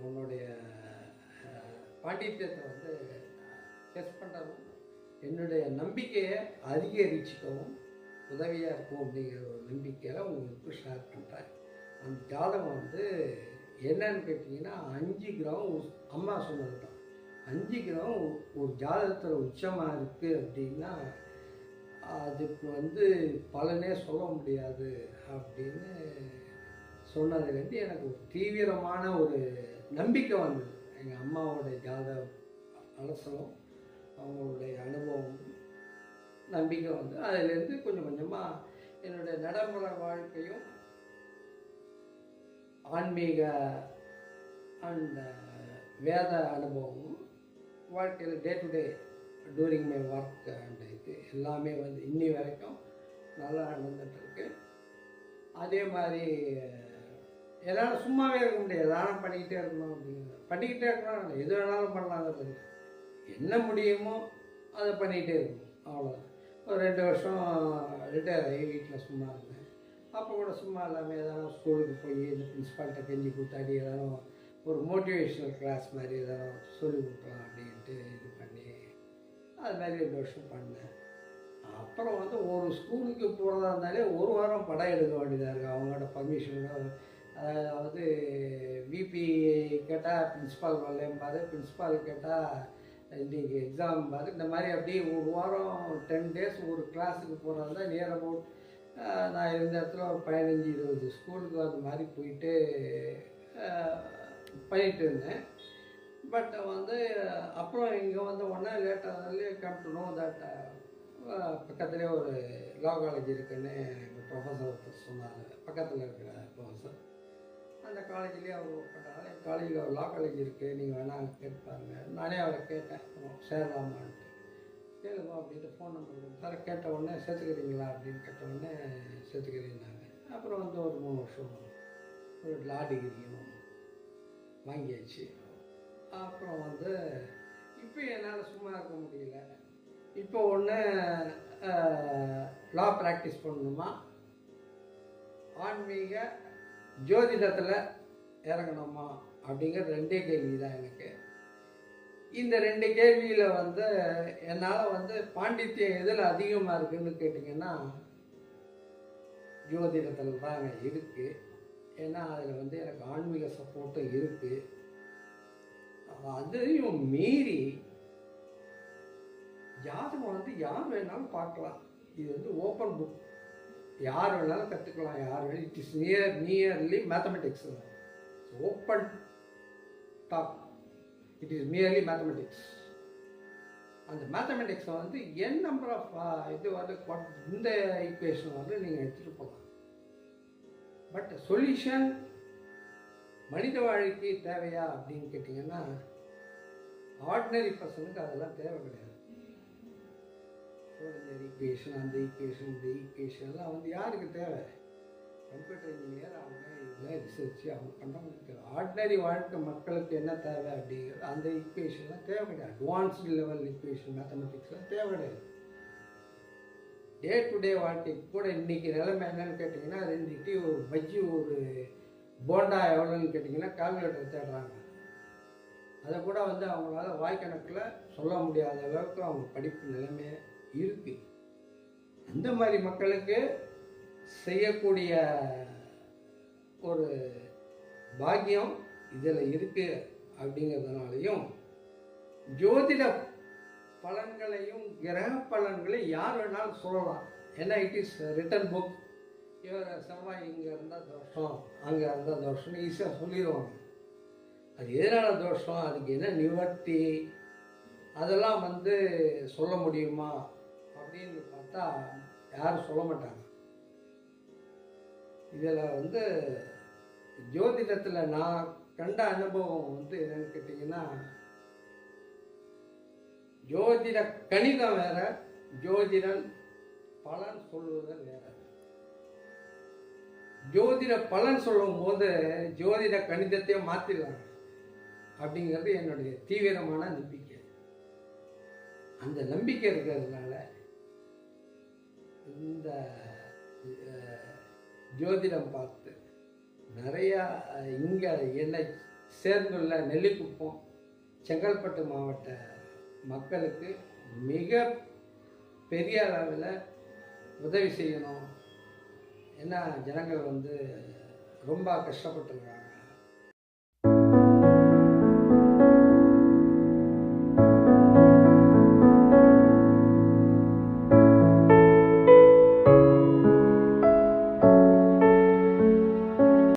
உன்னுடைய பாண்டித்யத்தை வந்து டெஸ்ட் பண்ணுறதும் என்னுடைய நம்பிக்கையை அதிகரிச்சுக்கவும் உதவியாக இருக்கும் அப்படிங்கிற ஒரு நம்பிக்கையில் உங்களுக்கு ஷேர் பண்ணுறேன். அந்த ஜாதகம் வந்து என்னன்னு கேட்டிங்கன்னா 5 கிரகம் அம்மா சொன்னது தான். 5 கிரகம் ஒரு ஜாதகத்தில் உச்சமாக இருக்குது அப்படின்னா அதுக்கு வந்து பலனே சொல்ல முடியாது அப்படின்னு சொன்னதுலேருந்து எனக்கு ஒரு தீவிரமான ஒரு நம்பிக்கை வந்தது. எங்கள் அம்மாவோடைய ஜாதக அலசலும் அவங்களுடைய அனுபவம் நம்பிக்கை வந்து அதிலேருந்து கொஞ்சம் கொஞ்சமாக என்னுடைய நடைமுறை வாழ்க்கையும் ஆன்மீக அண்ட் வேத அனுபவமும் வாழ்க்கையில் day to day touring my work and இது எல்லாமே வந்து இன்னி வரைக்கும் நல்லா நடந்துகிட்ருக்கு. அதே மாதிரி என்னால் சும்மாவே இருக்க முடியாது, ஆனால் பண்ணிக்கிட்டே இருக்கணும் பண்ணிக்கிட்டே இருக்கணும். எது வேணாலும் பண்ணலாங்கிறது என்ன முடியுமோ அதை பண்ணிக்கிட்டே இருக்கணும், அவ்வளோதான். ஒரு 2 வருஷம் ரிட்டையர் ஆகி வீட்டில் சும்மா இருந்தேன். அப்போ கூட சும்மா இல்லாமல் எதாவது ஸ்கூலுக்கு போய் இந்த பிரின்ஸ்பால்கிட்ட கெஞ்சி கூத்தாடி எதாவது ஒரு மோட்டிவேஷ்னல் கிளாஸ் மாதிரி எதாவது சொல்லிக் கொடுக்கலாம் அப்படின்ட்டு இது பண்ணி அது மாதிரி 2 வருஷம் பண்ணேன். அப்புறம் வந்து ஒரு ஸ்கூலுக்கு போகிறதா இருந்தாலே ஒரு வாரம் படம் எடுக்க வேண்டியதாக இருக்குது அவங்களோட பர்மிஷனோட. அதாவது விபி கேட்டால் பிரின்ஸ்பால் வரலேம்பாரு, பிரின்ஸ்பால் கேட்டால் இன்றைக்கி எக்ஸாம் பாரு. இந்த மாதிரி அப்படியே ஒரு வாரம் 10 டேஸ் ஒரு கிளாஸுக்கு போகிறதா இருந்தால் நியர் அபவுட் நான் இருந்த இடத்துல ஒரு 15-20 ஸ்கூலுக்கு அந்த மாதிரி போயிட்டு பண்ணிகிட்டு இருந்தேன். பட் வந்து அப்புறம் இங்கே வந்து ஒன்றா லேட்டாக கம் டு நோ தட் பக்கத்துலேயே ஒரு லா காலேஜ் இருக்குதுன்னு எங்கள் ப்ரொஃபஸர் ஒருத்தர் சொன்னார். பக்கத்தில் இருக்கிற ப்ரொஃபஸர் அந்த காலேஜ்லேயே அவர் ஒர்க் பண்ணுறாரு. என் காலேஜில் ஒரு லா காலேஜ் இருக்குது, நீங்கள் வேணால் கேட்பாருங்க. நானே அவரை கேட்டேன் சேரலாமான்ட்டு. கேளுமா அப்படின்ட்டு ஃபோன் நம்பர் கொடுத்தாரு. கேட்ட உடனே சேர்த்துக்கிறீங்களா அப்படின்னு கேட்ட உடனே சேர்த்துக்கிறீங்கன்னாங்க. அப்புறம் வந்து ஒரு 3 வருஷம் ஒரு லா டிகிரியும் வாங்கியாச்சு. அப்புறம் வந்து இப்போ என்னால் சும்மா இருக்க முடியல. இப்போ ஒன்று லா ப்ராக்டிஸ் பண்ணணுமா, ஆன்மீக ஜோதிடத்தில் இறங்கணுமா அப்படிங்கிற 2 கேள்வி தான் எனக்கு. இந்த 2 கேள்வியில் வந்து என்னால் வந்து பாண்டித்யம் எதில் அதிகமாக இருக்குதுன்னு கேட்டிங்கன்னா ஜோதிடத்தில் தாங்க இருக்குது. ஏன்னா அதில் வந்து எனக்கு ஆன்மீக சப்போர்ட்டும் இருக்குது. அதையும் மீறி ஜாதகம் வந்து யார் வேணாலும் பார்க்கலாம். இது வந்து ஓப்பன் புக், யார் வேணாலும் கற்றுக்கலாம். யார் வேணாலும் it is nearly mathematics. Open talk, it is merely mathematics. அந்த மேத்தமெட்டிக்ஸை வந்து என் நம்பர் ஆஃப் இது வந்து இந்த ஈக்குவேஷன் வந்து நீங்கள் எடுத்துகிட்டு போகலாம். பட் சொல்யூஷன் மனித வாழ்க்கை தேவையா அப்படின்னு கேட்டிங்கன்னா ஆர்டினரி பர்சனுக்கு அதெல்லாம் தேவை கிடையாது. ஈக்குவேஷன் அந்த ஈக்குவேஷன் இந்த ஈக்குவேஷன்லாம் வந்து யாருக்கு தேவை? கம்ப்யூட்டர் இன்ஜினியர் அவங்க இதெல்லாம் ரிசர்ச் அவங்க பண்ணுறவங்களுக்கு. ஆர்டினரி வாழ்க்கை மக்களுக்கு என்ன தேவை அப்படிங்கிறது அந்த ஈக்குவேஷன்லாம் தேவை கிடையாது. அட்வான்ஸ்டு லெவல் ஈக்குவேஷன் மேத்தமெட்டிக்ஸ்லாம் தேவை கிடையாது. டே டு டே வாழ்க்கைக்கு கூட இன்றைக்கி நிலைமை என்னன்னு கேட்டிங்கன்னா 2 இட்லி ஒரு பஜ்ஜி ஒரு போண்டா எவ்வளோன்னு கேட்டிங்கன்னா கால்குலேட்டர் தேடுறாங்க. அதை கூட வந்து அவங்களால வாய்க்கணக்கில் சொல்ல முடியாத அளவுக்கு அவங்க படிப்பு நிலைமை இருக்குது. அந்த மாதிரி மக்களுக்கு செய்யக்கூடிய ஒரு பாக்கியம் இதில் இருக்குது. அப்படிங்கிறதுனாலையும் ஜோதிட பலன்களையும் கிரக பலன்களையும் யார் வேணாலும் சொல்லலாம். ஏன்னா இட் இஸ் ரிட்டன் புக். இவர் செவ்வாய் இங்கே இருந்தால் தோஷம், அங்கே இருந்தால் தோஷம்னு ஈஸியாக சொல்லிடுவாங்க. அது எதனால் தோஷம், அதுக்கு என்ன நிவர்த்தி, அதெல்லாம் வந்து சொல்ல முடியுமா அப்படின்னு பார்த்தா யாரும் சொல்ல மாட்டாங்க. இதில் வந்து ஜோதிடத்தில் நான் கண்ட அனுபவம் வந்து என்னன்னு கேட்டிங்கன்னா ஜோதிட கணிதம் வேற, ஜோதிடன் பலன் சொல்லுவது வேற. ஜோதிட பலன் சொல்லும் போது ஜோதிட கணிதத்தையே மாற்றிடுவாங்க அப்படிங்கிறது என்னுடைய தீவிரமான நம்பிக்கை. அந்த நம்பிக்கை இருக்கிறதுனால இந்த ஜோதிடம் பார்த்து நிறையா இங்கே என்னை சேர்ந்துள்ள நெல்லிக்குப்பம் செங்கல்பட்டு மாவட்ட மக்களுக்கு மிக பெரிய அளவில் உதவி செய்யணும். ஏன்னா ஜனங்கள் ரொம்ப கஷ்டப்பட்டுருக்காங்க.